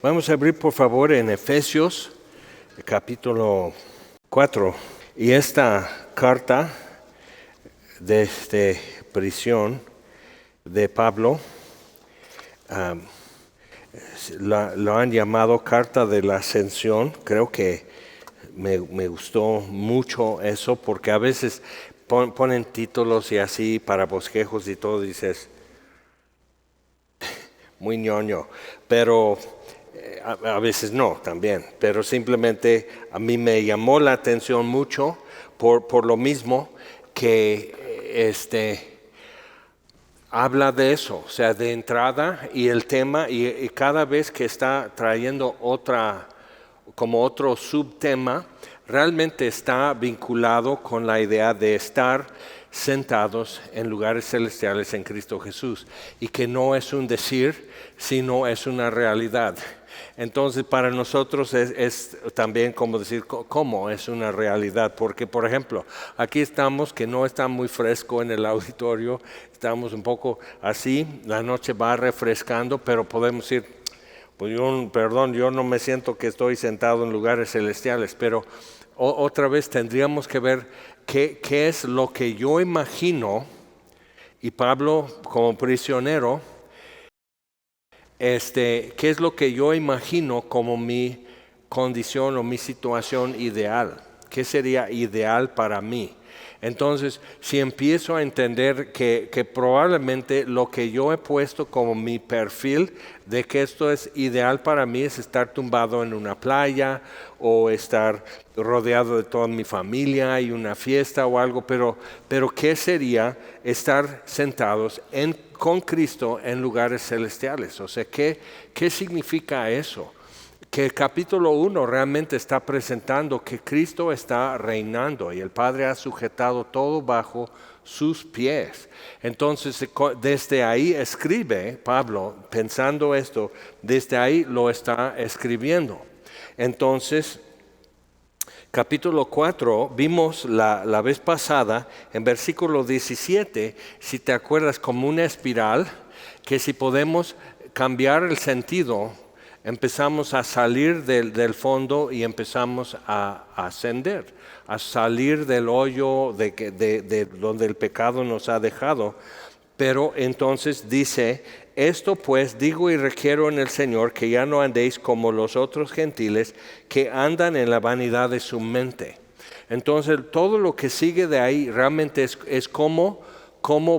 Vamos a abrir por favor en Efesios capítulo 4. Y esta carta desde prisión de Pablo lo han llamado carta de la ascensión. Creo que me gustó mucho eso, porque a veces ponen títulos y así para bosquejos y todo, dices, muy ñoño, pero a veces no también, pero simplemente a mí me llamó la atención mucho por lo mismo que habla de eso, o sea, de entrada y el tema, y cada vez que está trayendo como otro subtema, realmente está vinculado con la idea de estar sentados en lugares celestiales en Cristo Jesús, y que no es un decir, sino es una realidad. Entonces para nosotros es también como decir cómo es una realidad, porque por ejemplo aquí estamos, que no está muy fresco en el auditorio, estamos un poco así, la noche va refrescando, pero podemos decir, pues yo no me siento que estoy sentado en lugares celestiales, pero otra vez tendríamos que ver qué es lo que yo imagino, y Pablo como prisionero, qué es lo que yo imagino como mi condición o mi situación ideal, qué sería ideal para mí. Entonces, si empiezo a entender que probablemente lo que yo he puesto como mi perfil de que esto es ideal para mí es estar tumbado en una playa o estar rodeado de toda mi familia y una fiesta o algo, pero ¿qué sería estar sentados con Cristo en lugares celestiales? O sea, ¿qué significa eso? Que el capítulo 1 realmente está presentando que Cristo está reinando y el Padre ha sujetado todo bajo sus pies. Entonces, desde ahí escribe Pablo, pensando esto, desde ahí lo está escribiendo. Entonces, capítulo 4, vimos la vez pasada, en versículo 17, si te acuerdas, como una espiral, que si podemos cambiar el sentido, empezamos a salir del fondo y empezamos a ascender, a salir del hoyo de donde el pecado nos ha dejado. Pero entonces dice, esto pues digo y requiero en el Señor, que ya no andéis como los otros gentiles que andan en la vanidad de su mente. Entonces todo lo que sigue de ahí realmente es cómo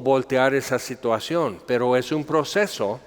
voltear esa situación, pero es un proceso.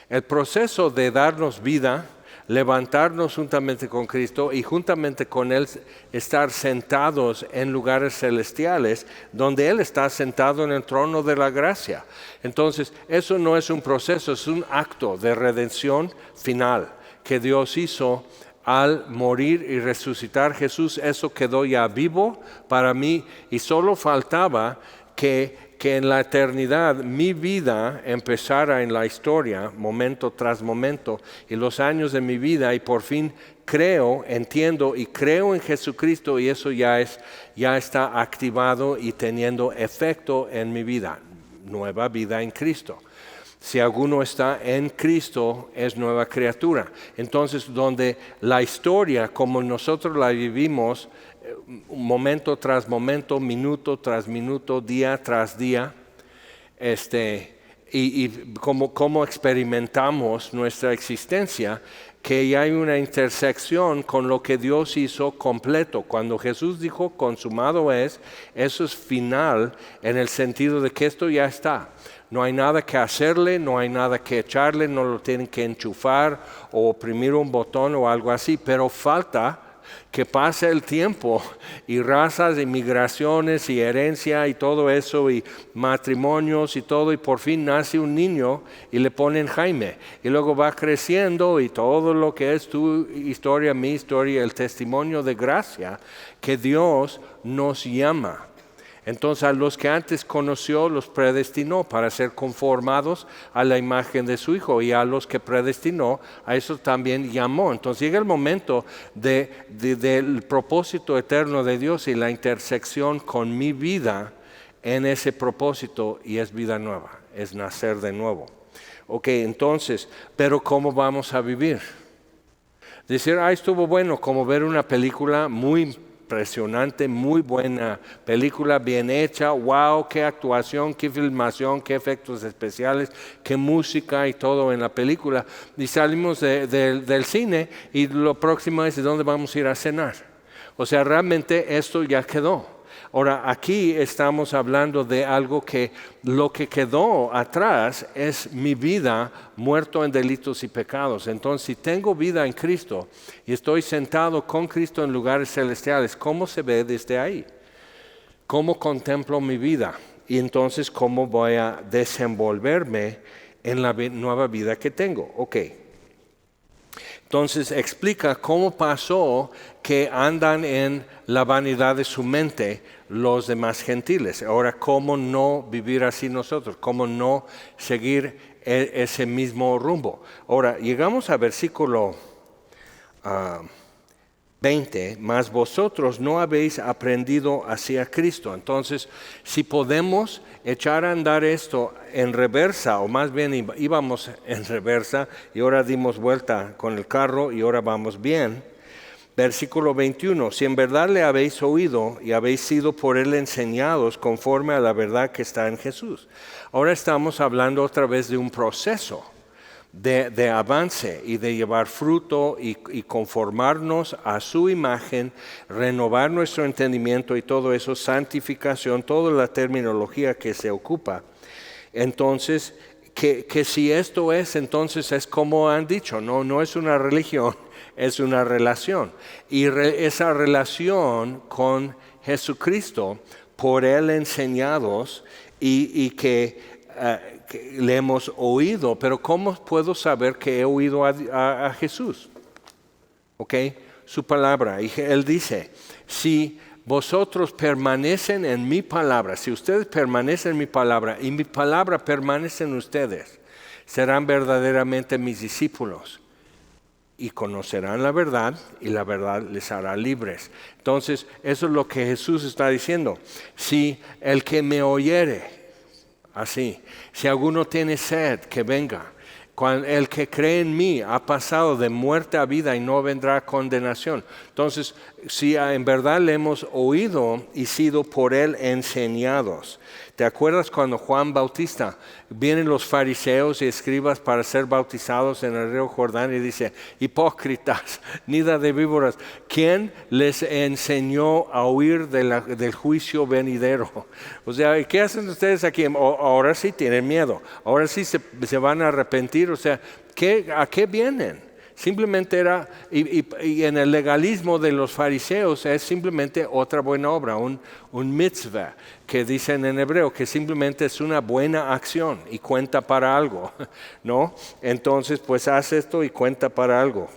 El proceso de darnos vida, levantarnos juntamente con Cristo y juntamente con Él estar sentados en lugares celestiales donde Él está sentado en el trono de la gracia. Entonces, eso no es un proceso, es un acto de redención final que Dios hizo al morir y resucitar Jesús. Eso quedó ya vivo para mí, y solo faltaba que en la eternidad mi vida empezara en la historia, momento tras momento, y los años de mi vida, y por fin entiendo y creo en Jesucristo, y eso ya está activado y teniendo efecto en mi vida, nueva vida en Cristo. Si alguno está en Cristo, es nueva criatura. Entonces, donde la historia, como nosotros la vivimos, momento tras momento, minuto tras minuto, día tras día, y cómo experimentamos nuestra existencia, que ya hay una intersección con lo que Dios hizo completo. Cuando Jesús dijo consumado es, eso es final, en el sentido de que esto ya está. No hay nada que hacerle, no hay nada que echarle, no lo tienen que enchufar o oprimir un botón o algo así, pero falta que pase el tiempo y razas y migraciones y herencia y todo eso y matrimonios y todo, y por fin nace un niño y le ponen Jaime, y luego va creciendo y todo lo que es tu historia, mi historia, el testimonio de gracia que Dios nos llama. Entonces a los que antes conoció los predestinó para ser conformados a la imagen de su Hijo, y a los que predestinó a eso también llamó. Entonces llega el momento del propósito eterno de Dios y la intersección con mi vida en ese propósito, y es vida nueva, es nacer de nuevo. Ok, entonces, pero ¿cómo vamos a vivir? Decir, estuvo bueno, como ver una película muy impresionante, muy buena película, bien hecha, wow, qué actuación, qué filmación, qué efectos especiales, qué música y todo en la película. Y salimos del cine y lo próximo es dónde vamos a ir a cenar. O sea, realmente esto ya quedó. Ahora, aquí estamos hablando de algo que lo que quedó atrás es mi vida muerto en delitos y pecados. Entonces, si tengo vida en Cristo y estoy sentado con Cristo en lugares celestiales, ¿cómo se ve desde ahí? ¿Cómo contemplo mi vida? Y entonces, ¿cómo voy a desenvolverme en la nueva vida que tengo? Ok. Entonces explica cómo pasó que andan en la vanidad de su mente los demás gentiles. Ahora, ¿cómo no vivir así nosotros? ¿Cómo no seguir ese mismo rumbo? Ahora, llegamos a versículo 20, mas vosotros no habéis aprendido hacia Cristo. Entonces, si podemos echar a andar esto en reversa, o más bien íbamos en reversa y ahora dimos vuelta con el carro y ahora vamos bien. Versículo 21, si en verdad le habéis oído y habéis sido por él enseñados conforme a la verdad que está en Jesús. Ahora estamos hablando otra vez de un proceso de avance y de llevar fruto y conformarnos a su imagen, renovar nuestro entendimiento y todo eso, santificación, toda la terminología que se ocupa. Entonces, que si esto es, entonces es como han dicho, no es una religión, es una relación. Y esa relación con Jesucristo, por Él enseñados y que le hemos oído, pero ¿cómo puedo saber que he oído a Jesús? ¿Ok? Su palabra. Y Él dice, si vosotros permanecen en mi palabra, si ustedes permanecen en mi palabra y mi palabra permanece en ustedes, serán verdaderamente mis discípulos y conocerán la verdad y la verdad les hará libres. Entonces, eso es lo que Jesús está diciendo. Si el que me oyere, así, si alguno tiene sed, que venga. El que cree en mí ha pasado de muerte a vida y no vendrá a condenación. Entonces, si en verdad le hemos oído y sido por él enseñados. ¿Te acuerdas cuando Juan Bautista, vienen los fariseos y escribas para ser bautizados en el río Jordán y dice, hipócritas, nida de víboras, ¿quién les enseñó a huir del juicio venidero? O sea, ¿qué hacen ustedes aquí? Ahora sí tienen miedo, ahora sí se van a arrepentir, o sea, ¿a qué vienen? Simplemente era, y en el legalismo de los fariseos es simplemente otra buena obra, un mitzvah, que dicen en hebreo, que simplemente es una buena acción y cuenta para algo, ¿no? Entonces, pues haz esto y cuenta para algo.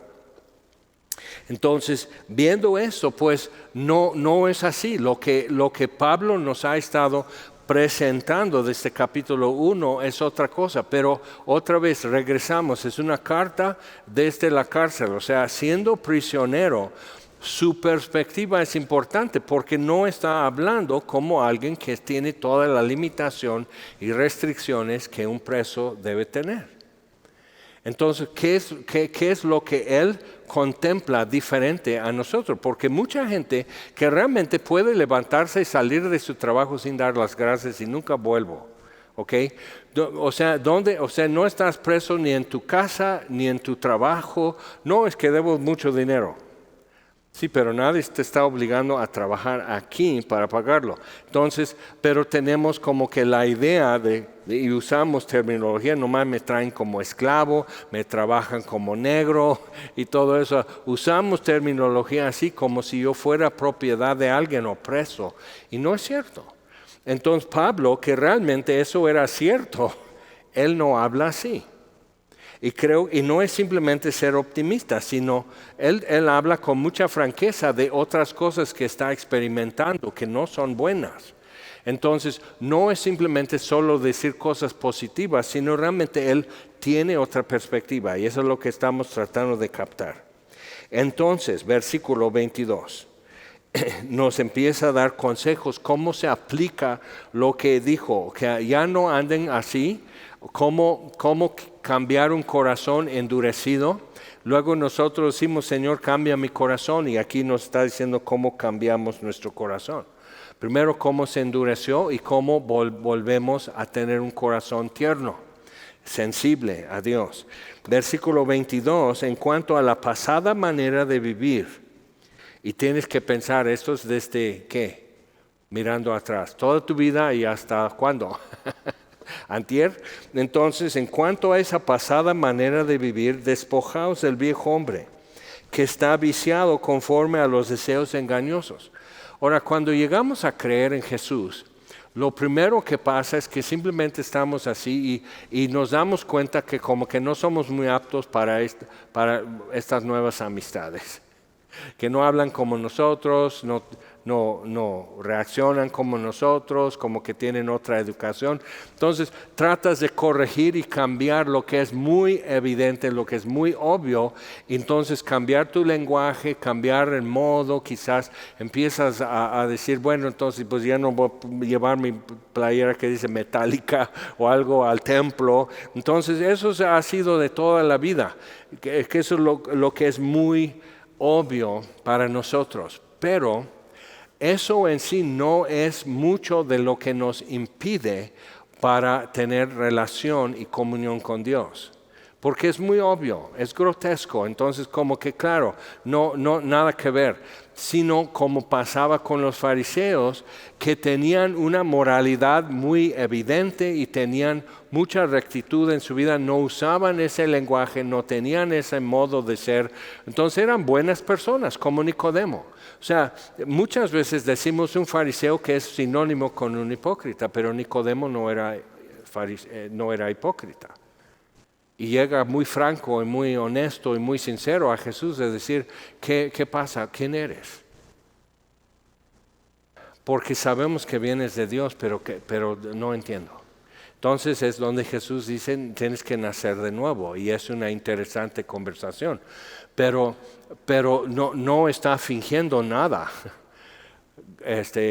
Entonces, viendo esto, pues no es así. Lo que Pablo nos ha estado presentando desde capítulo 1 es otra cosa, pero otra vez regresamos, es una carta desde la cárcel, o sea, siendo prisionero, su perspectiva es importante porque no está hablando como alguien que tiene toda la limitación y restricciones que un preso debe tener. Entonces, ¿qué es lo que él contempla diferente a nosotros? Porque mucha gente que realmente puede levantarse y salir de su trabajo sin dar las gracias y nunca vuelvo, ¿ok? O sea, no estás preso ni en tu casa ni en tu trabajo. No, es que debo mucho dinero. Sí, pero nadie te está obligando a trabajar aquí para pagarlo. Entonces, pero tenemos como que la idea y usamos terminología, nomás me traen como esclavo, me trabajan como negro y todo eso. Usamos terminología así como si yo fuera propiedad de alguien o preso. Y no es cierto. Entonces Pablo, que realmente eso era cierto, él no habla así. Y no es simplemente ser optimista, sino él habla con mucha franqueza de otras cosas que está experimentando que no son buenas. Entonces, no es simplemente solo decir cosas positivas, sino realmente él tiene otra perspectiva y eso es lo que estamos tratando de captar. Entonces, versículo 22. Nos empieza a dar consejos, cómo se aplica lo que dijo, que ya no anden así, cómo cambiar un corazón endurecido Luego nosotros decimos, Señor, cambia mi corazón, y aquí nos está diciendo cómo cambiamos nuestro corazón. Primero, cómo se endureció y cómo volvemos a tener un corazón tierno, sensible a Dios. Versículo 22, en cuanto a la pasada manera de vivir, y tienes que pensar, esto es desde ¿qué? Mirando atrás, toda tu vida y hasta ¿cuándo? Antier. Entonces, en cuanto a esa pasada manera de vivir, despojaos del viejo hombre, que está viciado conforme a los deseos engañosos. Ahora, cuando llegamos a creer en Jesús, lo primero que pasa es que simplemente estamos así y nos damos cuenta que como que no somos muy aptos para estas nuevas amistades, que no hablan como nosotros, no reaccionan como nosotros, como que tienen otra educación. Entonces tratas de corregir y cambiar lo que es muy evidente, lo que es muy obvio. Entonces cambiar tu lenguaje, cambiar el modo, quizás empiezas a decir, bueno, entonces pues ya no voy a llevar mi playera que dice Metallica o algo al templo. Entonces eso ha sido de toda la vida, que eso es lo que es muy obvio para nosotros, pero eso en sí no es mucho de lo que nos impide para tener relación y comunión con Dios, porque es muy obvio, es grotesco. Entonces como que claro, no nada que ver, sino como pasaba con los fariseos, que tenían una moralidad muy evidente y tenían mucha rectitud en su vida, no usaban ese lenguaje, no tenían ese modo de ser. Entonces eran buenas personas, como Nicodemo. O sea, muchas veces decimos un fariseo que es sinónimo con un hipócrita, pero Nicodemo no era hipócrita. Y llega muy franco y muy honesto y muy sincero a Jesús de decir, ¿qué pasa? ¿Quién eres? Porque sabemos que vienes de Dios, pero no entiendo. Entonces es donde Jesús dice, tienes que nacer de nuevo, y es una interesante conversación. Pero no está fingiendo nada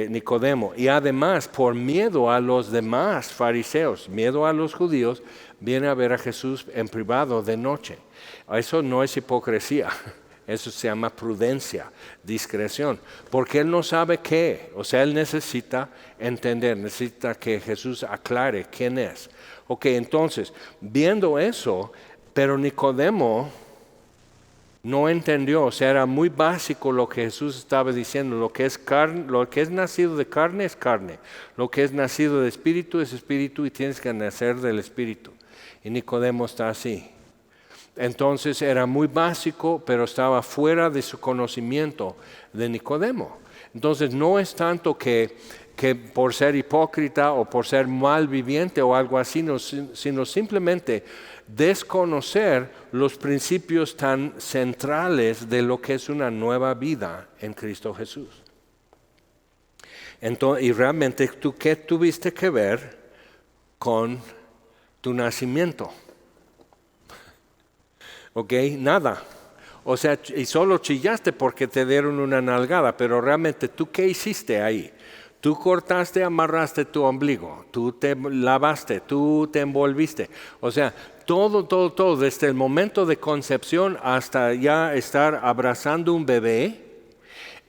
Nicodemo. Y además, por miedo a los demás fariseos, miedo a los judíos, viene a ver a Jesús en privado de noche. Eso no es hipocresía. Eso se llama prudencia, discreción, porque él no sabe qué, o sea, él necesita entender, necesita que Jesús aclare quién es. Ok, entonces, viendo eso, pero Nicodemo no entendió, o sea, era muy básico lo que Jesús estaba diciendo. Lo que es carne, lo que es nacido de carne es carne, lo que es nacido de espíritu es espíritu, y tienes que nacer del espíritu. Y Nicodemo está así. Entonces era muy básico, pero estaba fuera de su conocimiento de Nicodemo. Entonces no es tanto que por ser hipócrita o por ser malviviente o algo así, sino simplemente desconocer los principios tan centrales de lo que es una nueva vida en Cristo Jesús. Entonces, y realmente, ¿tú qué tuviste que ver con tu nacimiento? ¿Ok? Nada. O sea, y solo chillaste porque te dieron una nalgada, pero realmente, ¿tú qué hiciste ahí? Tú cortaste, amarraste tu ombligo, tú te lavaste, tú te envolviste. O sea, todo, desde el momento de concepción hasta ya estar abrazando un bebé,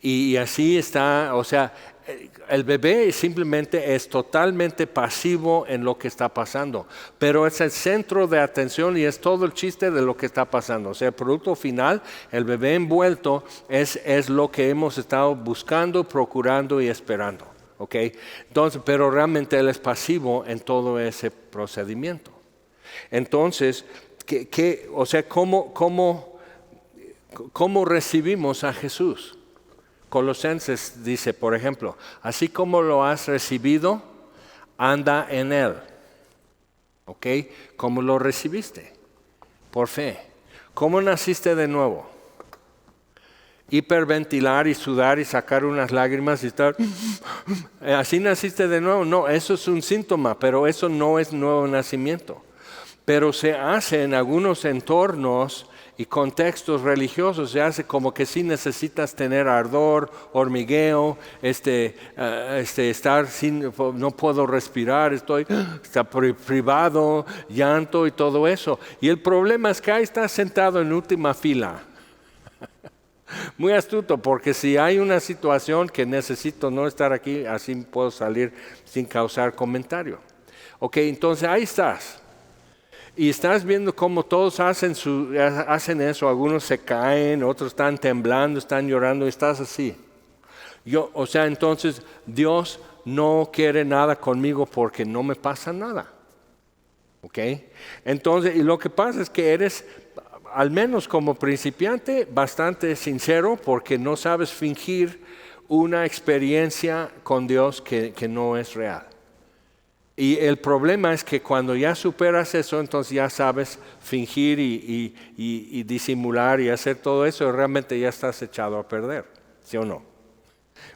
y así está. O sea, el bebé simplemente es totalmente pasivo en lo que está pasando, pero es el centro de atención y es todo el chiste de lo que está pasando. O sea, el producto final, el bebé envuelto, es lo que hemos estado buscando, procurando y esperando. ¿Okay? Entonces, pero realmente él es pasivo en todo ese procedimiento. Entonces, o sea, ¿cómo recibimos a Jesús? Colosenses dice, por ejemplo, así como lo has recibido, anda en él. ¿Ok? ¿Cómo lo recibiste? Por fe. ¿Cómo naciste de nuevo? Hiperventilar y sudar y sacar unas lágrimas y estar, ¿así naciste de nuevo? No, eso es un síntoma, pero eso no es nuevo nacimiento. Pero se hace en algunos entornos y contextos religiosos se hace como que sí necesitas tener ardor, hormigueo, estar sin, no puedo respirar, está privado, llanto y todo eso. Y el problema es que ahí estás sentado en última fila. Muy astuto, porque si hay una situación que necesito no estar aquí, así puedo salir sin causar comentario. Ok, entonces ahí estás. Y estás viendo cómo todos hacen eso, algunos se caen, otros están temblando, están llorando, y estás así. Entonces Dios no quiere nada conmigo porque no me pasa nada. ¿Ok? Entonces, y lo que pasa es que eres, al menos como principiante, bastante sincero porque no sabes fingir una experiencia con Dios que no es real. Y el problema es que cuando ya superas eso, entonces ya sabes fingir y disimular y hacer todo eso, realmente ya estás echado a perder, ¿sí o no?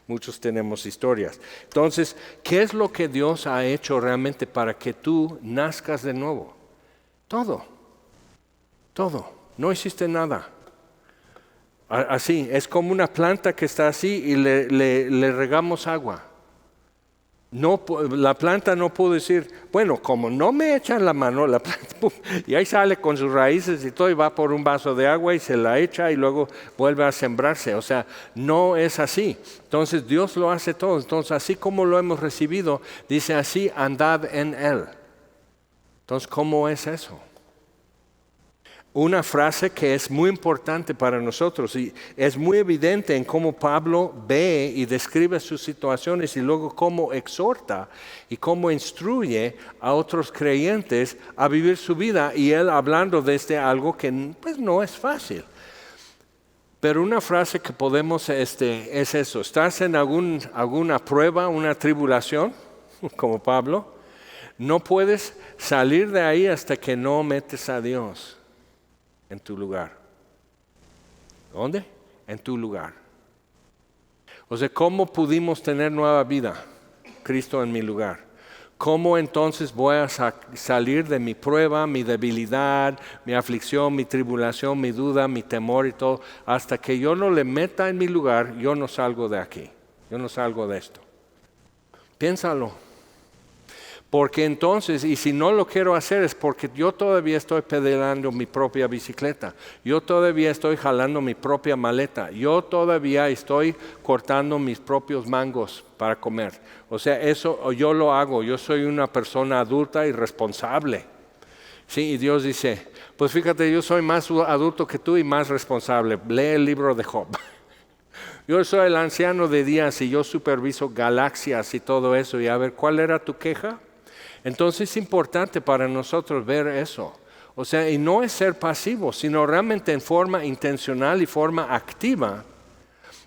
Muchos tenemos historias. Entonces, ¿qué es lo que Dios ha hecho realmente para que tú nazcas de nuevo? Todo. No hiciste nada. Así, es como una planta que está así y le regamos agua. No, la planta no pudo decir, bueno, como no me echan la mano, la planta, y ahí sale con sus raíces y todo, y va por un vaso de agua y se la echa y luego vuelve a sembrarse. O sea, no es así. Entonces Dios lo hace todo. Entonces, así como lo hemos recibido, dice así, andad en Él. Entonces, ¿cómo es eso? Una frase que es muy importante para nosotros y es muy evidente en cómo Pablo ve y describe sus situaciones y luego cómo exhorta y cómo instruye a otros creyentes a vivir su vida, y él hablando desde algo que pues no es fácil. Pero una frase que podemos es eso: estás en alguna prueba, una tribulación, como Pablo, no puedes salir de ahí hasta que no metes a Dios en tu lugar. ¿Dónde? En tu lugar. O sea, ¿cómo pudimos tener nueva vida? Cristo en mi lugar. ¿Cómo entonces voy a salir de mi prueba, mi debilidad, mi aflicción, mi tribulación, mi duda, mi temor y todo? Hasta que yo no le meta en mi lugar, yo no salgo de aquí. Yo no salgo de esto. Piénsalo. Porque entonces, y si no lo quiero hacer, es porque yo todavía estoy pedaleando mi propia bicicleta, yo todavía estoy jalando mi propia maleta, yo todavía estoy cortando mis propios mangos para comer. O sea, eso yo lo hago, yo soy una persona adulta y responsable. Sí, y Dios dice, pues fíjate, yo soy más adulto que tú y más responsable. Lee el libro de Job. Yo soy el anciano de días y yo superviso galaxias y todo eso. Y a ver, ¿cuál era tu queja? Entonces es importante para nosotros ver eso. O sea, y no es ser pasivo, sino realmente en forma intencional y forma activa,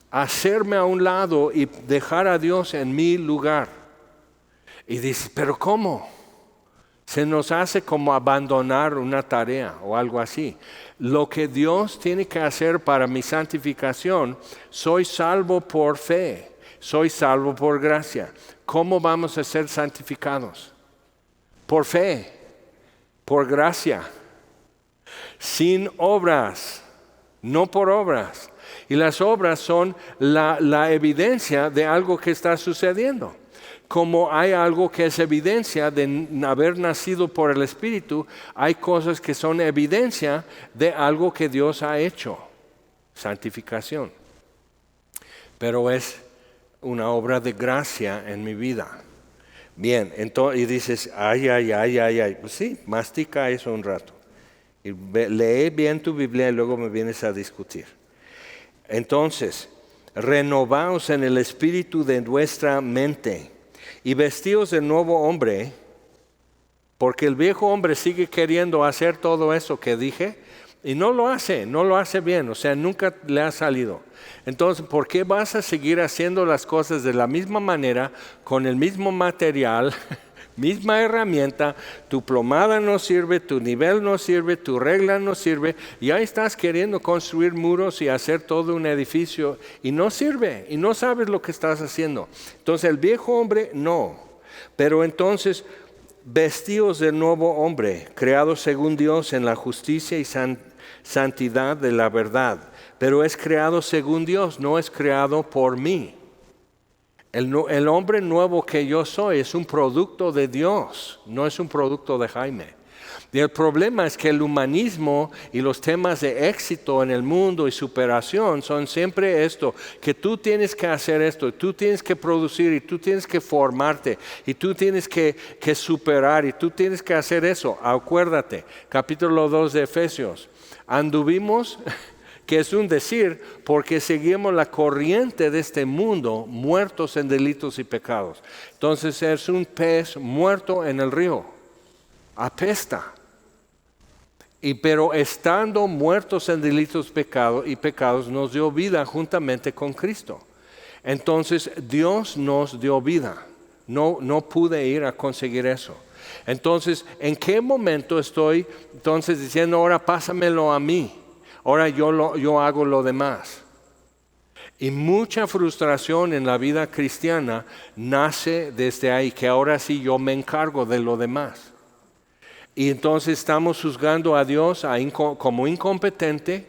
hacerme a un lado y dejar a Dios en mi lugar. Y dices, ¿pero cómo? Se nos hace como abandonar una tarea o algo así. Lo que Dios tiene que hacer para mi santificación, soy salvo por fe, soy salvo por gracia. ¿Cómo vamos a ser santificados? Por fe, por gracia, sin obras, no por obras. Y las obras son la evidencia de algo que está sucediendo. Como hay algo que es evidencia de haber nacido por el Espíritu, hay cosas que son evidencia de algo que Dios ha hecho, santificación. Pero es una obra de gracia en mi vida. Bien, entonces, y dices, ay. Pues sí, mastica eso un rato. Y lee bien tu Biblia y luego me vienes a discutir. Entonces, renovaos en el espíritu de vuestra mente y vestíos de nuevo hombre, porque el viejo hombre sigue queriendo hacer todo eso que dije y no lo hace bien, o sea, nunca le ha salido. Entonces, ¿por qué vas a seguir haciendo las cosas de la misma manera, con el mismo material, misma herramienta? Tu plomada no sirve, tu nivel no sirve, tu regla no sirve, y ahí estás queriendo construir muros y hacer todo un edificio, y no sirve, y no sabes lo que estás haciendo. Entonces, el viejo hombre no, pero entonces, vestíos del nuevo hombre, creado según Dios en la justicia y santidad de la verdad. Pero es creado según Dios, no es creado por mí. El hombre nuevo que yo soy es un producto de Dios, no es un producto de Jaime. Y el problema es que el humanismo y los temas de éxito en el mundo y superación son siempre esto, que tú tienes que hacer esto, y tú tienes que producir, y tú tienes que formarte, y tú tienes que superar, y tú tienes que hacer eso. Acuérdate, capítulo 2 de Efesios, anduvimos, que es un decir, porque seguimos la corriente de este mundo, muertos en delitos y pecados. Entonces es un pez muerto en el río, apesta. Pero estando muertos en delitos y pecados, nos dio vida juntamente con Cristo. Entonces Dios nos dio vida. No pude ir a conseguir eso. Entonces, ¿en qué momento estoy entonces diciendo, ahora pásamelo a mí? Ahora yo hago lo demás. Y mucha frustración en la vida cristiana nace desde ahí, que ahora sí yo me encargo de lo demás. Y entonces estamos juzgando a Dios como incompetente,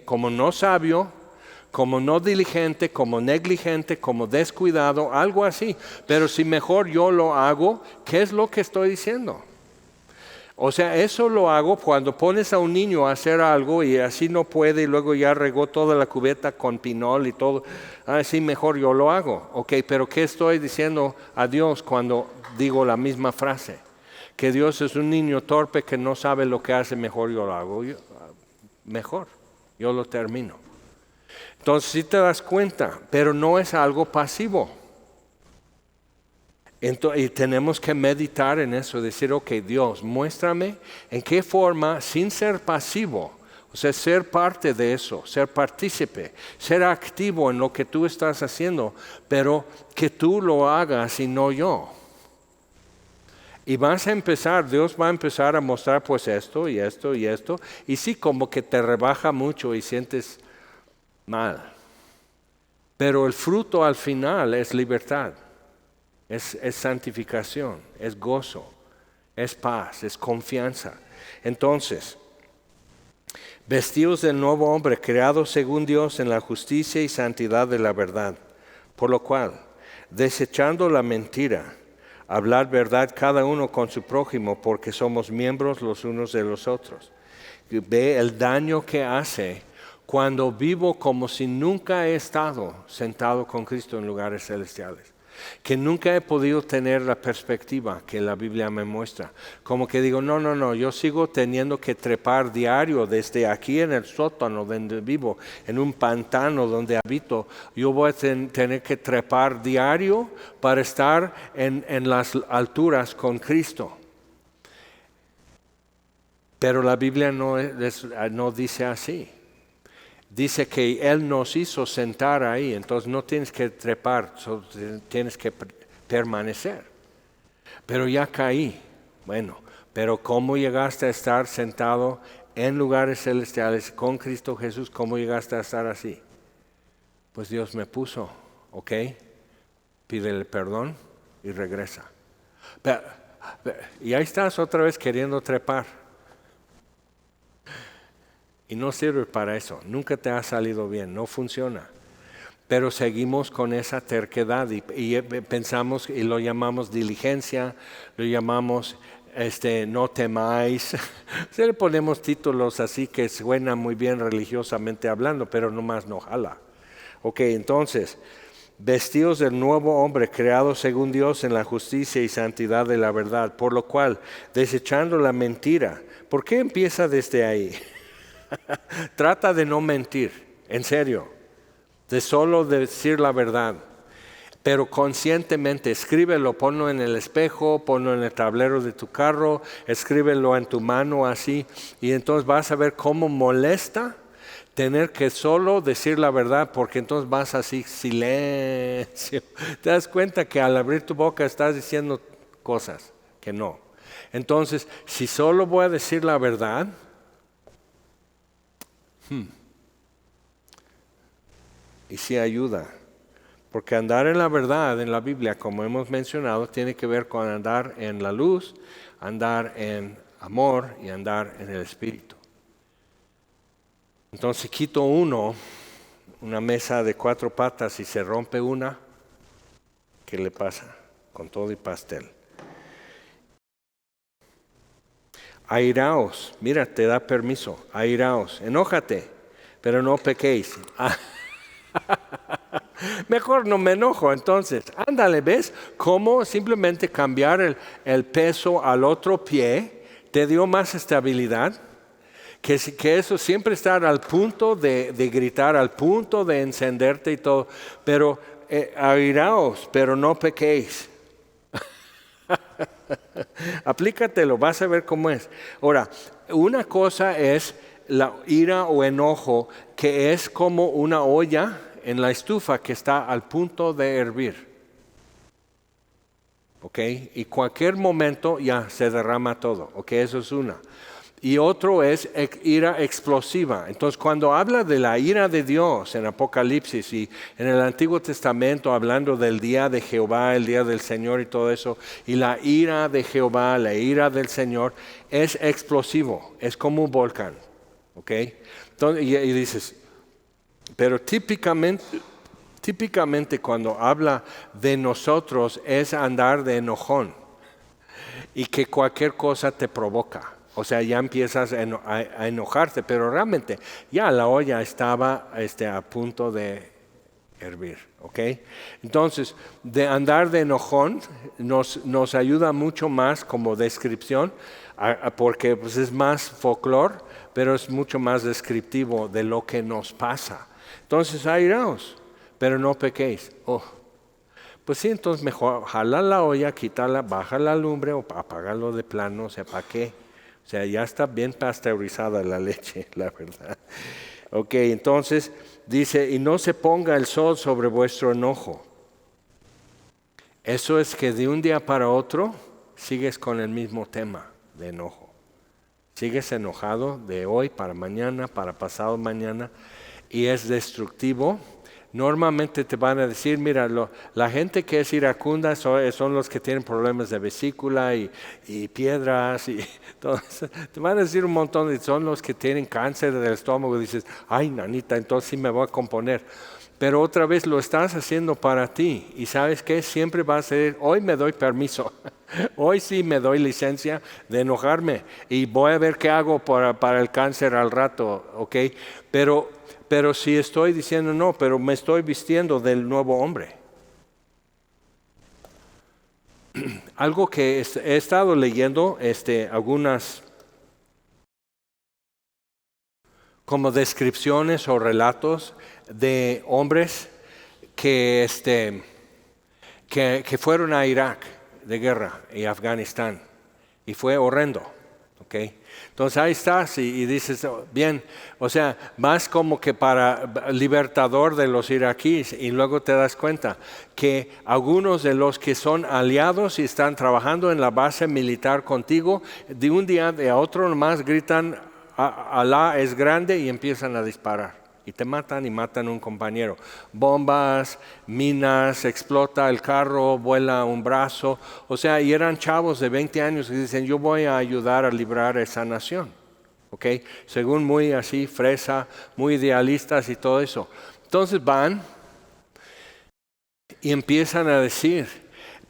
como no sabio, como no diligente, como negligente, como descuidado, algo así. Pero si mejor yo lo hago, ¿qué es lo que estoy diciendo? O sea, eso lo hago cuando pones a un niño a hacer algo y así no puede y luego ya regó toda la cubeta con pinol y todo. Así mejor yo lo hago. Pero ¿qué estoy diciendo a Dios cuando digo la misma frase? Que Dios es un niño torpe que no sabe lo que hace, mejor yo lo hago. Mejor, yo lo termino. Entonces sí te das cuenta, pero no es algo pasivo. Y tenemos que meditar en eso, decir, Dios, muéstrame en qué forma, sin ser pasivo, o sea, ser parte de eso, ser partícipe, ser activo en lo que tú estás haciendo, pero que tú lo hagas y no yo. Y Dios va a empezar a mostrar pues esto y esto y esto, y sí como que te rebaja mucho y sientes mal. Pero el fruto al final es libertad. Es santificación, es gozo, es paz, es confianza. Entonces, vestidos del nuevo hombre, creado según Dios en la justicia y santidad de la verdad. Por lo cual, desechando la mentira, hablar verdad cada uno con su prójimo, porque somos miembros los unos de los otros. Ve el daño que hace cuando vivo como si nunca he estado sentado con Cristo en lugares celestiales. Que nunca he podido tener la perspectiva que la Biblia me muestra. Como que digo, no, yo sigo teniendo que trepar diario desde aquí en el sótano donde vivo, en un pantano donde habito. Yo voy a tener que trepar diario para estar en las alturas con Cristo. Pero la Biblia no dice así. Dice que Él nos hizo sentar ahí, entonces no tienes que trepar, tienes que permanecer. Pero ya caí. Bueno, pero ¿cómo llegaste a estar sentado en lugares celestiales con Cristo Jesús? ¿Cómo llegaste a estar así? Pues Dios me puso, pídele perdón y regresa. Y ahí estás otra vez queriendo trepar. Y no sirve para eso, nunca te ha salido bien, no funciona. Pero seguimos con esa terquedad y pensamos y lo llamamos diligencia, lo llamamos no temáis. Se le ponemos títulos así que suenan muy bien religiosamente hablando, pero nomás no jala. Entonces, vestidos del nuevo hombre creado según Dios en la justicia y santidad de la verdad, por lo cual, desechando la mentira. ¿Por qué empieza desde ahí? Trata de no mentir, en serio, de solo decir la verdad, pero conscientemente escríbelo, ponlo en el espejo, ponlo en el tablero de tu carro, escríbelo en tu mano así, y entonces vas a ver cómo molesta tener que solo decir la verdad, porque entonces vas así, silencio. Te das cuenta que al abrir tu boca estás diciendo cosas que no. Entonces, si solo voy a decir la verdad, y sí ayuda, porque andar en la verdad en la Biblia, como hemos mencionado, tiene que ver con andar en la luz, andar en amor y andar en el Espíritu. Entonces quito una mesa de 4 patas y se rompe una, ¿qué le pasa? Con todo y pastel. Airaos, mira, te da permiso, airaos, enójate, pero no pequéis. Mejor no me enojo, entonces, ándale, ¿ves? Cómo simplemente cambiar el peso al otro pie te dio más estabilidad. Que eso siempre estar al punto de gritar, al punto de encenderte y todo, pero airaos, pero no pequéis. Aplícatelo, vas a ver cómo es. Ahora, una cosa es la ira o enojo, que es como una olla en la estufa que está al punto de hervir. ¿Ok? Y cualquier momento ya se derrama todo. ¿Ok? Eso es una. Y otro es ira explosiva. Entonces, cuando habla de la ira de Dios en Apocalipsis y en el Antiguo Testamento, hablando del día de Jehová, el día del Señor y todo eso, y la ira de Jehová, la ira del Señor, es explosivo, es como un volcán. ¿Ok? Entonces, y dices, pero típicamente cuando habla de nosotros es andar de enojón y que cualquier cosa te provoca. O sea, ya empiezas a enojarte, pero realmente ya la olla estaba a punto de hervir, ¿ok? Entonces, de andar de enojón nos ayuda mucho más como descripción, porque pues, es más folclore, pero es mucho más descriptivo de lo que nos pasa. Entonces, airaos, pero no pequéis. Pues sí, entonces mejor jala la olla, quítala, baja la lumbre o apágalo de plano, o sea, ¿para qué? O sea, ya está bien pasteurizada la leche, la verdad. Ok, entonces dice, y no se ponga el sol sobre vuestro enojo. Eso es que de un día para otro sigues con el mismo tema de enojo. Sigues enojado de hoy para mañana, para pasado mañana, y es destructivo. Normalmente te van a decir, mira, la gente que es iracunda son los que tienen problemas de vesícula y piedras y todo eso. Te van a decir un montón, son los que tienen cáncer del estómago. Y dices, ay, nanita, entonces sí me voy a componer. Pero otra vez lo estás haciendo para ti. Y ¿sabes qué? Siempre va a ser, hoy me doy permiso. Hoy sí me doy licencia de enojarme. Y voy a ver qué hago para el cáncer al rato, ¿ok? Pero si estoy diciendo no, pero me estoy vistiendo del nuevo hombre. Algo que he estado leyendo, algunas como descripciones o relatos de hombres que fueron a Irak de guerra y Afganistán. Y fue horrendo. ¿Okay? Entonces ahí estás y dices, bien, o sea, más como que para libertador de los iraquíes y luego te das cuenta que algunos de los que son aliados y están trabajando en la base militar contigo, de un día a otro nomás gritan, Alá es grande y empiezan a disparar. Y te matan y matan a un compañero. Bombas, minas, explota el carro, vuela un brazo. O sea, y eran chavos de 20 años que dicen, yo voy a ayudar a librar esa nación. ¿Ok? Según muy así, fresa, muy idealistas y todo eso. Entonces van y empiezan a decir,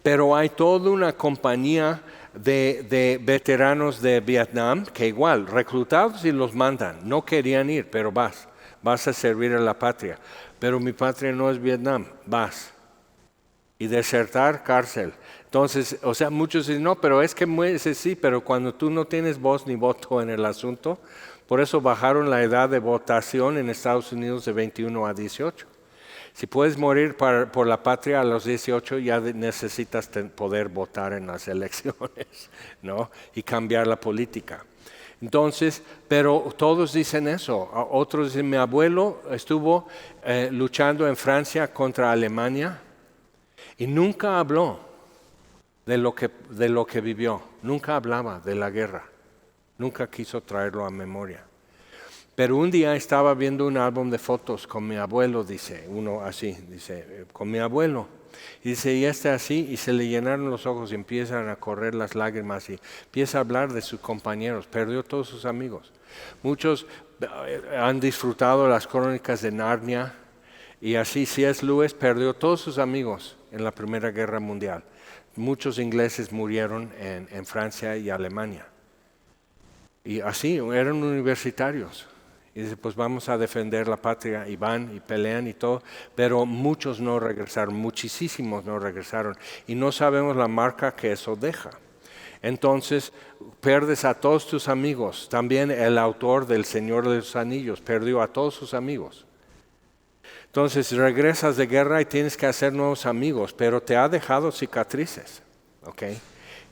pero hay toda una compañía de veteranos de Vietnam que igual, reclutados y los mandan. No querían ir, pero vas a servir a la patria. Pero mi patria no es Vietnam, vas. Y desertar, cárcel. Entonces, o sea, muchos dicen, no, pero es que sí, pero cuando tú no tienes voz ni voto en el asunto, por eso bajaron la edad de votación en Estados Unidos de 21 a 18. Si puedes morir por la patria a los 18, ya necesitas poder votar en las elecciones, ¿no? Y cambiar la política. Entonces, pero todos dicen eso. Otros dicen, mi abuelo estuvo luchando en Francia contra Alemania y nunca habló de lo que vivió. Nunca hablaba de la guerra. Nunca quiso traerlo a memoria. Pero un día estaba viendo un álbum de fotos con mi abuelo, dice, uno así, dice, con mi abuelo. Y dice, y así, y se le llenaron los ojos y empiezan a correr las lágrimas y empieza a hablar de sus compañeros, perdió todos sus amigos. Muchos han disfrutado las crónicas de Narnia y así C.S. Lewis perdió todos sus amigos en la Primera Guerra Mundial. Muchos ingleses murieron en Francia y Alemania. Y así, eran universitarios. Y dice, pues vamos a defender la patria, y van y pelean y todo, pero muchos no regresaron, muchísimos no regresaron, y no sabemos la marca que eso deja. Entonces, pierdes a todos tus amigos. También el autor del Señor de los Anillos perdió a todos sus amigos. Entonces, regresas de guerra y tienes que hacer nuevos amigos, pero te ha dejado cicatrices, ¿ok?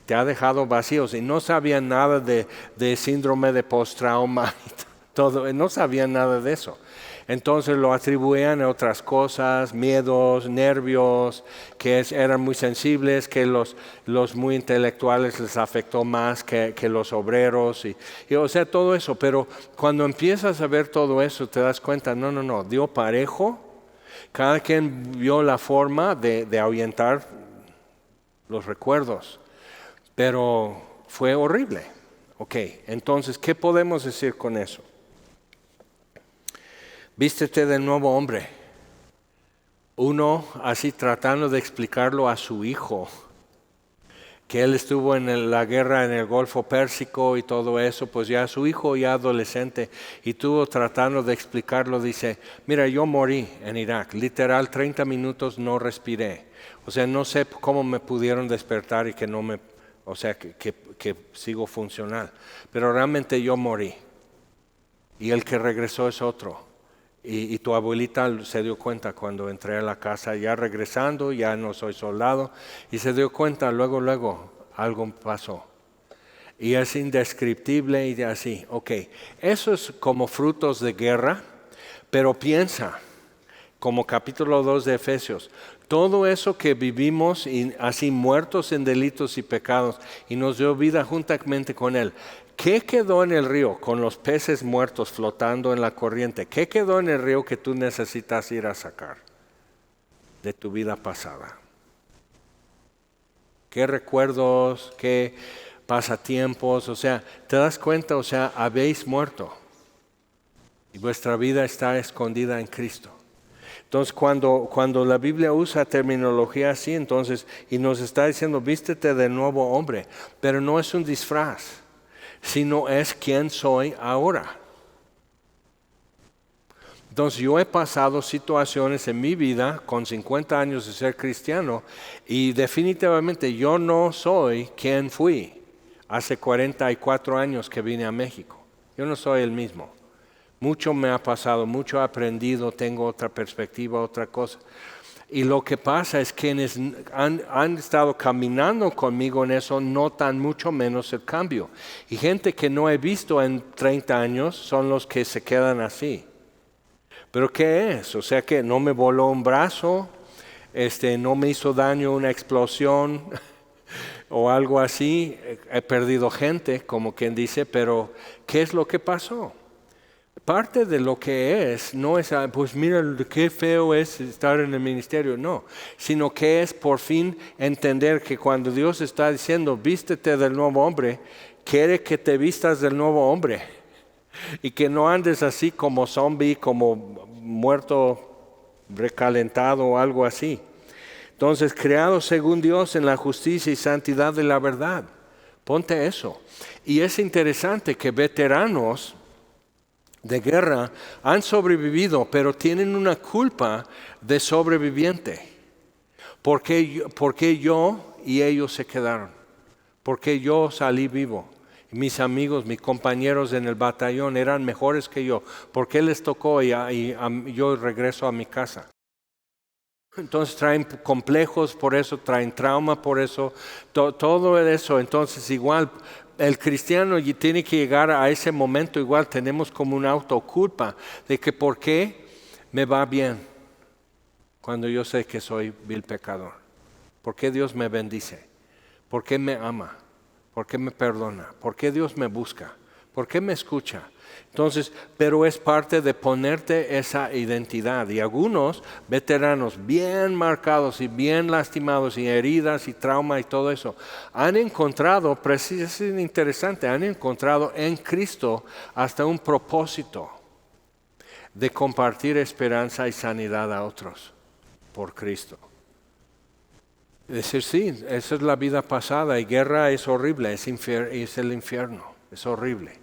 Te ha dejado vacíos, y no sabían nada de síndrome de post-trauma todo, no sabían nada de eso. Entonces lo atribuían a otras cosas, miedos, nervios, que eran muy sensibles, que los muy intelectuales les afectó más que los obreros, y o sea, todo eso. Pero cuando empiezas a ver todo eso, te das cuenta, no, dio parejo. Cada quien vio la forma de ahuyentar los recuerdos, pero fue horrible. Ok, entonces, ¿qué podemos decir con eso? Vístete del nuevo hombre. Uno así tratando de explicarlo a su hijo, que él estuvo en la guerra en el Golfo Pérsico y todo eso, pues ya su hijo ya adolescente, y tú tratando de explicarlo, dice, mira, yo morí en Irak, literal 30 minutos no respiré. O sea, no sé cómo me pudieron despertar y que no me, o sea, que sigo funcional. Pero realmente yo morí. Y el que regresó es otro. Y tu abuelita se dio cuenta cuando entré a la casa, ya regresando, ya no soy soldado, y se dio cuenta, luego, algo pasó. Y es indescriptible y así. Ok, eso es como frutos de guerra, pero piensa, como capítulo 2 de Efesios, todo eso que vivimos y así muertos en delitos y pecados, y nos dio vida juntamente con Él. ¿Qué quedó en el río con los peces muertos flotando en la corriente? ¿Qué quedó en el río que tú necesitas ir a sacar de tu vida pasada? ¿Qué recuerdos, qué pasatiempos? O sea, ¿te das cuenta? O sea, habéis muerto y vuestra vida está escondida en Cristo. Entonces, cuando la Biblia usa terminología así, entonces, y nos está diciendo, vístete del nuevo hombre, pero no es un disfraz, sino es quien soy ahora. Entonces yo he pasado situaciones en mi vida con 50 años de ser cristiano y definitivamente yo no soy quien fui hace 44 años que vine a México. Yo no soy el mismo. Mucho me ha pasado, mucho he aprendido, tengo otra perspectiva, otra cosa. Y lo que pasa es que quienes han estado caminando conmigo en eso notan mucho menos el cambio. Y gente que no he visto en 30 años son los que se quedan así. ¿Pero qué es? O sea que no me voló un brazo, no me hizo daño una explosión o algo así. He perdido gente, como quien dice, pero ¿qué es lo que pasó? Parte de lo que es, no es, pues mira qué feo es estar en el ministerio, no, sino que es por fin entender que cuando Dios está diciendo, vístete del nuevo hombre, quiere que te vistas del nuevo hombre y que no andes así como zombie, como muerto recalentado o algo así. Entonces, creado según Dios en la justicia y santidad de la verdad, ponte eso. Y es interesante que veteranos de guerra han sobrevivido, pero tienen una culpa de sobreviviente. ¿Por qué yo y ellos se quedaron? ¿Por qué yo salí vivo? Mis amigos, mis compañeros en el batallón eran mejores que yo. ¿Por qué les tocó y yo regreso a mi casa? Entonces traen complejos por eso, traen trauma por eso, todo eso. Entonces igual el cristiano tiene que llegar a ese momento, igual tenemos como una autoculpa de que por qué me va bien cuando yo sé que soy vil pecador. ¿Por qué Dios me bendice? ¿Por qué me ama? ¿Por qué me perdona? ¿Por qué Dios me busca? ¿Por qué me escucha? Entonces, pero es parte de ponerte esa identidad. Y algunos veteranos bien marcados y bien lastimados y heridas y trauma y todo eso, han encontrado, es interesante, han encontrado en Cristo hasta un propósito de compartir esperanza y sanidad a otros por Cristo. Es decir, sí, esa es la vida pasada y guerra es horrible, es el infierno, es horrible.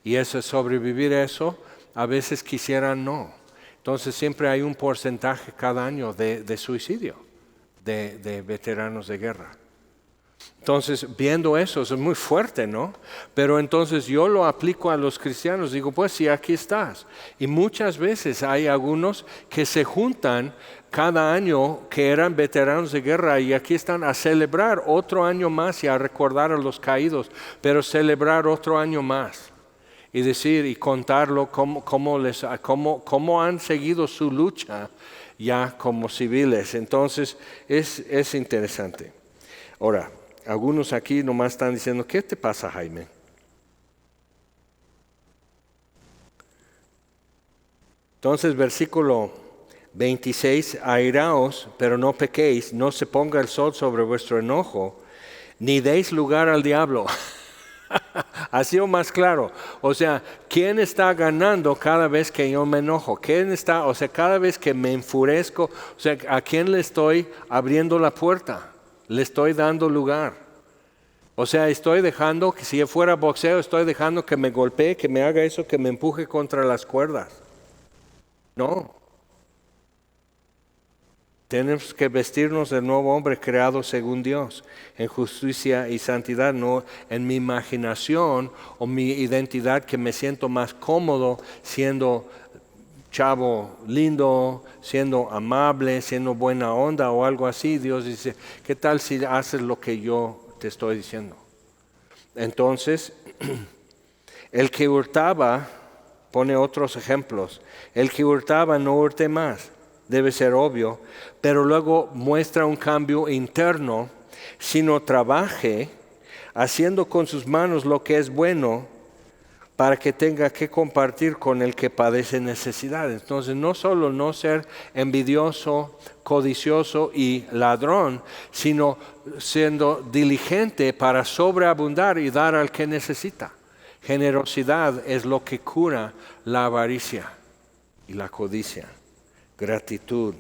Y eso, sobrevivir eso, a veces quisieran no. Entonces siempre hay un porcentaje cada año de suicidio de veteranos de guerra. Entonces, viendo eso, es muy fuerte, ¿no? Pero entonces yo lo aplico a los cristianos, digo, pues sí, aquí estás. Y muchas veces hay algunos que se juntan cada año que eran veteranos de guerra y aquí están a celebrar otro año más y a recordar a los caídos, pero celebrar otro año más. Y decir y contarlo cómo han seguido su lucha ya como civiles. Entonces es interesante. Ahora, algunos aquí nomás están diciendo, ¿qué te pasa, Jaime? Entonces, versículo 26, airaos, pero no pequéis, no se ponga el sol sobre vuestro enojo, ni deis lugar al diablo. Ha sido más claro. O sea, ¿quién está ganando cada vez que yo me enojo? ¿Quién está, o sea, cada vez que me enfurezco? O sea, ¿a quién le estoy abriendo la puerta? Le estoy dando lugar. O sea, estoy dejando que si yo fuera boxeo, estoy dejando que me golpee, que me haga eso, que me empuje contra las cuerdas. No. Tenemos que vestirnos del nuevo hombre creado según Dios, en justicia y santidad, no en mi imaginación o mi identidad que me siento más cómodo siendo chavo lindo, siendo amable, siendo buena onda o algo así. Dios dice, ¿qué tal si haces lo que yo te estoy diciendo? Entonces, el que hurtaba, pone otros ejemplos, el que hurtaba no hurte más. Debe ser obvio, pero luego muestra un cambio interno, sino trabaje haciendo con sus manos lo que es bueno para que tenga que compartir con el que padece necesidades. Entonces, no solo no ser envidioso, codicioso y ladrón, sino siendo diligente para sobreabundar y dar al que necesita. Generosidad es lo que cura la avaricia y la codicia. Gratitud.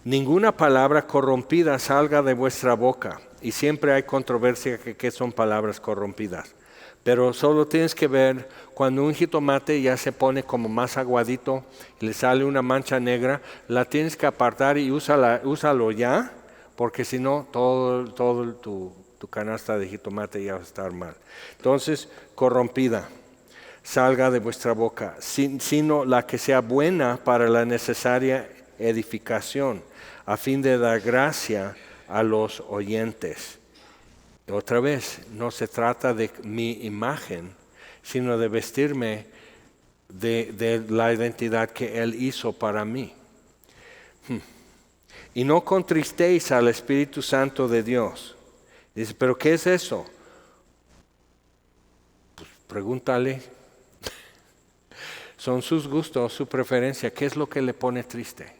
Ninguna palabra corrompida salga de vuestra boca. Y siempre hay controversia que son palabras corrompidas. Pero solo tienes que ver cuando un jitomate ya se pone como más aguadito y le sale una mancha negra, la tienes que apartar y úsalo ya, porque si no todo tu canasta de jitomate ya va a estar mal. Entonces, corrompida. Salga de vuestra boca, sino la que sea buena para la necesaria edificación, a fin de dar gracia a los oyentes. Otra vez, no se trata de mi imagen, sino de vestirme de la identidad que Él hizo para mí. Y no contristéis al Espíritu Santo de Dios. Dice, ¿pero qué es eso? Pues pregúntale. Son sus gustos, su preferencia. ¿Qué es lo que le pone triste?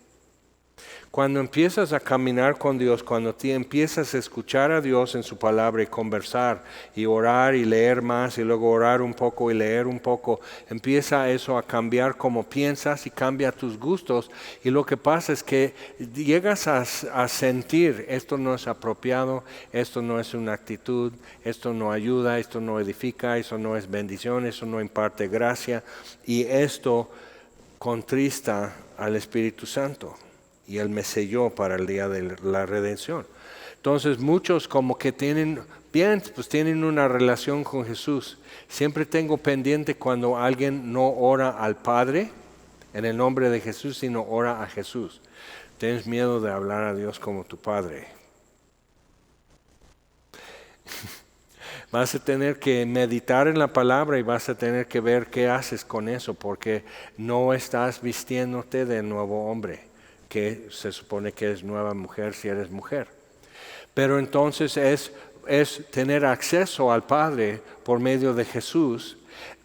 Cuando empiezas a caminar con Dios, cuando te empiezas a escuchar a Dios en su palabra y conversar y orar y leer más y luego orar un poco y leer un poco, empieza eso a cambiar como piensas y cambia tus gustos. Y lo que pasa es que llegas a sentir, esto no es apropiado, esto no es una actitud, esto no ayuda, esto no edifica, eso no es bendición, eso no imparte gracia. Y esto contrista al Espíritu Santo. Y Él me selló para el día de la redención. Entonces muchos como que tienen una relación con Jesús. Siempre tengo pendiente cuando alguien no ora al Padre en el nombre de Jesús, sino ora a Jesús. Tienes miedo de hablar a Dios como tu Padre. Vas a tener que meditar en la palabra y vas a tener que ver qué haces con eso, porque no estás vistiéndote de nuevo hombre, que se supone que es nueva mujer si eres mujer. Pero entonces es tener acceso al Padre por medio de Jesús,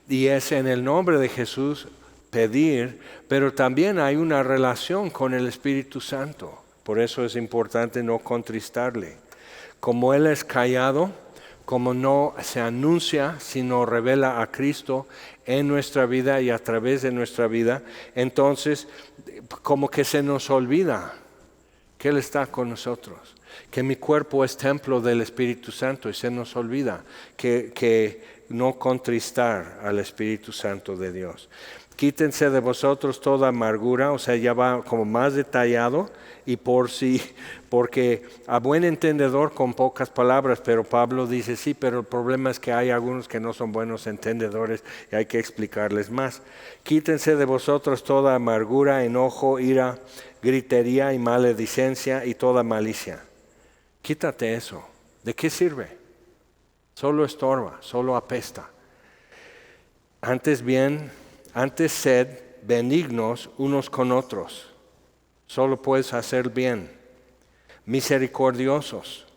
Y es en el nombre de Jesús pedir, pero también hay una relación con el Espíritu Santo. Por eso es importante no contristarle. Como Él es callado, como no se anuncia, sino revela a Cristo en nuestra vida y a través de nuestra vida, entonces como que se nos olvida que Él está con nosotros, que mi cuerpo es templo del Espíritu Santo y se nos olvida que no contristar al Espíritu Santo de Dios. Quítense de vosotros toda amargura, o sea, ya va como más detallado y porque a buen entendedor con pocas palabras, pero Pablo dice sí, pero el problema es que hay algunos que no son buenos entendedores y hay que explicarles más. Quítense de vosotros toda amargura, enojo, ira, gritería y maledicencia y toda malicia. Quítate eso. ¿De qué sirve? Solo estorba, solo apesta. Antes sed benignos unos con otros. Solo puedes hacer bien. Misericordiosos,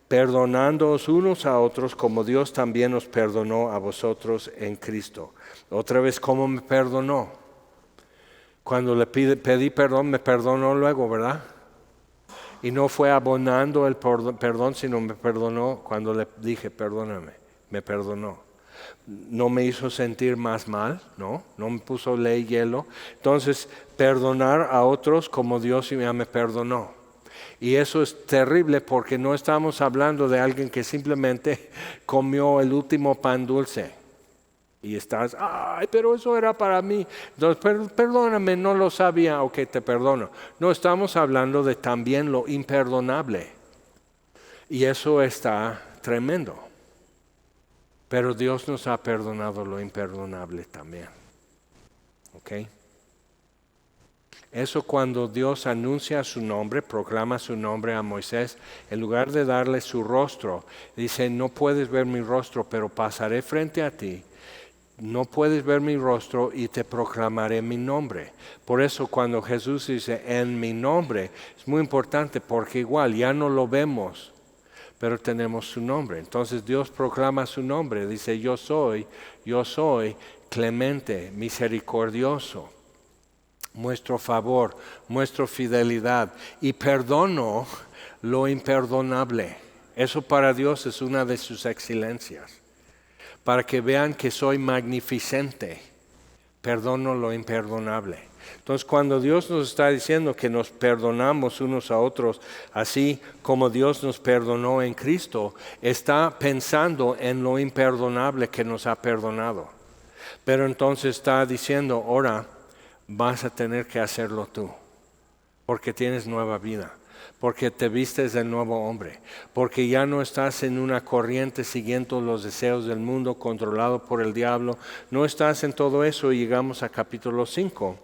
perdonándoos unos a otros como Dios también os perdonó a vosotros en Cristo. Otra vez, ¿cómo me perdonó? Cuando le pedí perdón, me perdonó luego, ¿verdad? Y no fue abonando el perdón, sino me perdonó cuando le dije, perdóname, me perdonó. No me hizo sentir más mal, no me puso ley y hielo. Entonces, perdonar a otros como Dios ya me perdonó. Y eso es terrible porque no estamos hablando de alguien que simplemente comió el último pan dulce. Y estás, ay, pero eso era para mí. Entonces, perdóname, no lo sabía, ok, te perdono. No, estamos hablando de también lo imperdonable. Y eso está tremendo. Pero Dios nos ha perdonado lo imperdonable también. ¿Ok? Eso cuando Dios anuncia su nombre, proclama su nombre a Moisés, en lugar de darle su rostro, dice, no puedes ver mi rostro, pero pasaré frente a ti. No puedes ver mi rostro y te proclamaré mi nombre. Por eso cuando Jesús dice, en mi nombre, es muy importante porque igual ya no lo vemos, pero tenemos su nombre. Entonces Dios proclama su nombre, dice yo soy clemente, misericordioso, muestro favor, muestro fidelidad y perdono lo imperdonable. Eso para Dios es una de sus excelencias. Para que vean que soy magnificente, perdono lo imperdonable. Entonces cuando Dios nos está diciendo que nos perdonamos unos a otros, así como Dios nos perdonó en Cristo, está pensando en lo imperdonable que nos ha perdonado. Pero entonces está diciendo, ahora vas a tener que hacerlo tú, porque tienes nueva vida, porque te vistes del nuevo hombre, porque ya no estás en una corriente siguiendo los deseos del mundo controlado por el diablo, no estás en todo eso. Y llegamos a capítulo 5.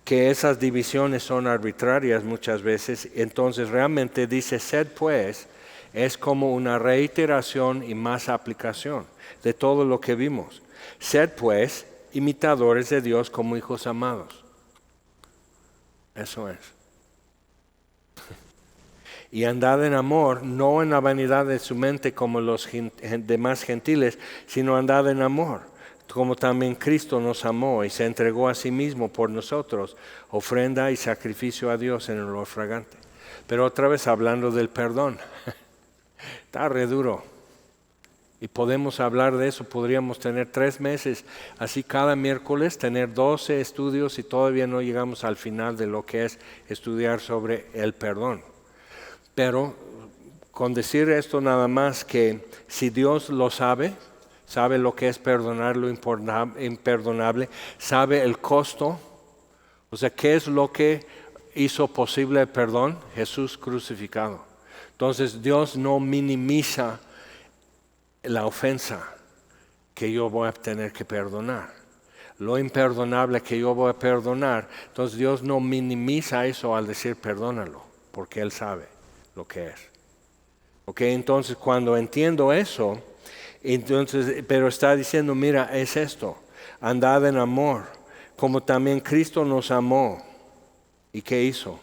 Que esas divisiones son arbitrarias muchas veces. Entonces realmente dice, sed pues, es como una reiteración y más aplicación de todo lo que vimos. Sed pues, imitadores de Dios como hijos amados. Eso es. Y andad en amor, no en la vanidad de su mente como los demás gentiles, sino andad en amor, como también Cristo nos amó y se entregó a sí mismo por nosotros, ofrenda y sacrificio a Dios en el olor fragante. Pero otra vez hablando del perdón, está re duro. Y podemos hablar de eso, podríamos tener 3 meses, así cada miércoles, tener 12 estudios y todavía no llegamos al final de lo que es estudiar sobre el perdón. Pero con decir esto nada más, que si Dios lo sabe lo que es perdonar lo imperdonable, sabe el costo, o sea, ¿qué es lo que hizo posible el perdón? Jesús crucificado. Entonces Dios no minimiza la ofensa que yo voy a tener que perdonar, lo imperdonable que yo voy a perdonar. Entonces Dios no minimiza eso al decir perdónalo, porque Él sabe lo que es. Ok, entonces cuando entiendo eso, pero está diciendo, mira, es esto, andad en amor, como también Cristo nos amó. ¿Y qué hizo?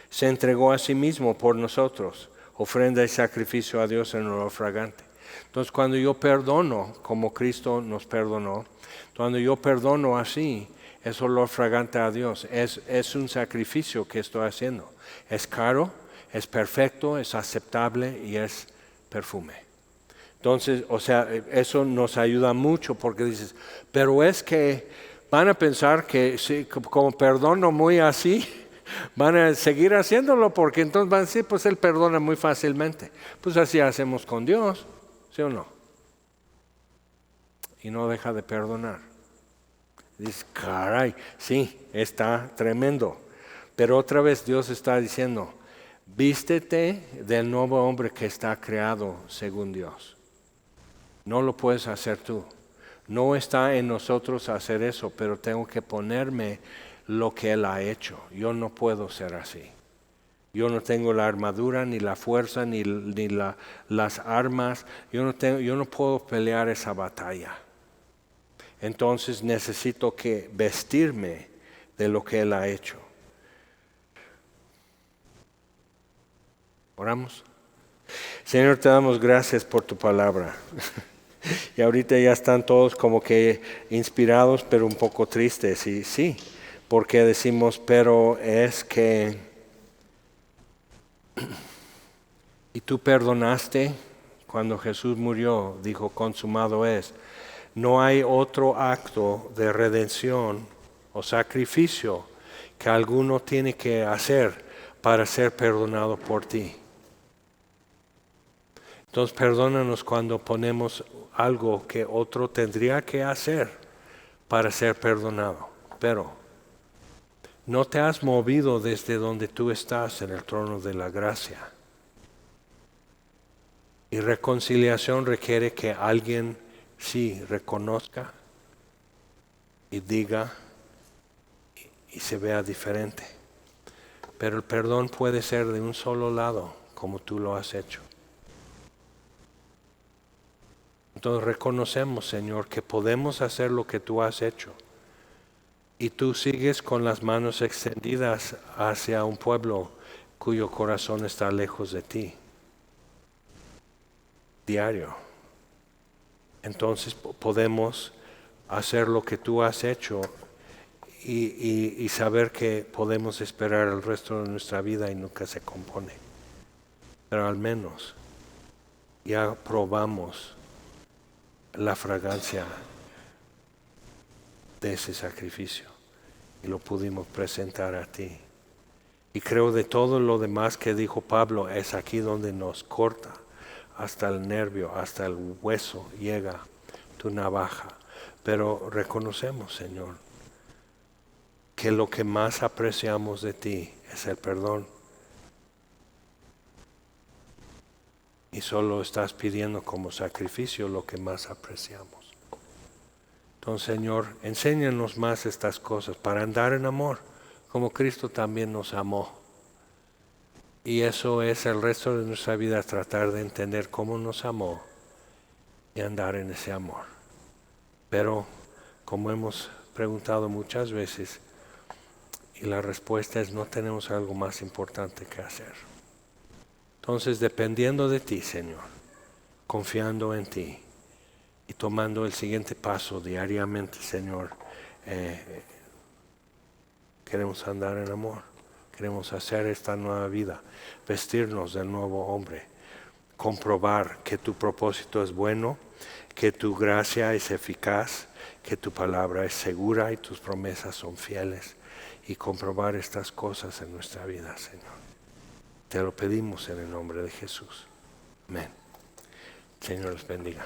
Se entregó a sí mismo por nosotros, ofrenda y sacrificio a Dios en olor fragante. Entonces cuando yo perdono, como Cristo nos perdonó, cuando yo perdono así, es olor fragante a Dios. Es un sacrificio que estoy haciendo. Es caro, es perfecto, es aceptable y es perfume. Entonces, o sea, eso nos ayuda mucho porque dices, pero es que van a pensar que sí, como perdono muy así, van a seguir haciéndolo porque entonces van a decir, pues Él perdona muy fácilmente. Pues así hacemos con Dios, ¿sí o no? Y no deja de perdonar. Dices, caray, sí, está tremendo. Pero otra vez Dios está diciendo, vístete del nuevo hombre que está creado según Dios. No lo puedes hacer tú. No está en nosotros hacer eso, pero tengo que ponerme lo que Él ha hecho. Yo no puedo ser así. Yo no tengo la armadura, ni la fuerza, ni las armas. Yo no puedo pelear esa batalla. Entonces necesito que vestirme de lo que Él ha hecho. Oramos. Señor, te damos gracias por tu palabra. Y ahorita ya están todos como que inspirados, pero un poco tristes. Y sí, porque decimos, pero es que... Y tú perdonaste cuando Jesús murió, dijo, consumado es. No hay otro acto de redención o sacrificio que alguno tiene que hacer para ser perdonado por ti. Entonces perdónanos cuando ponemos algo que otro tendría que hacer para ser perdonado. Pero no te has movido desde donde tú estás en el trono de la gracia. Y reconciliación requiere que alguien sí reconozca y diga y se vea diferente. Pero el perdón puede ser de un solo lado, como tú lo has hecho. Entonces reconocemos, Señor, que podemos hacer lo que tú has hecho. Y tú sigues con las manos extendidas hacia un pueblo cuyo corazón está lejos de ti. Diario. Entonces podemos hacer lo que tú has hecho y saber que podemos esperar el resto de nuestra vida y nunca se compone. Pero al menos ya probamos la fragancia de ese sacrificio y lo pudimos presentar a ti. Y creo de todo lo demás que dijo Pablo, es aquí donde nos corta hasta el nervio, hasta el hueso llega tu navaja. Pero reconocemos, Señor, que lo que más apreciamos de ti es el perdón. Y solo estás pidiendo como sacrificio lo que más apreciamos. Entonces, Señor, enséñanos más estas cosas para andar en amor, como Cristo también nos amó. Y eso es el resto de nuestra vida, tratar de entender cómo nos amó y andar en ese amor. Pero, como hemos preguntado muchas veces, y la respuesta es no tenemos algo más importante que hacer. Entonces, dependiendo de ti, Señor, confiando en ti y tomando el siguiente paso diariamente, Señor, queremos andar en amor, queremos hacer esta nueva vida, vestirnos del nuevo hombre, comprobar que tu propósito es bueno, que tu gracia es eficaz, que tu palabra es segura y tus promesas son fieles, y comprobar estas cosas en nuestra vida, Señor. Te lo pedimos en el nombre de Jesús. Amén. Señor los bendiga.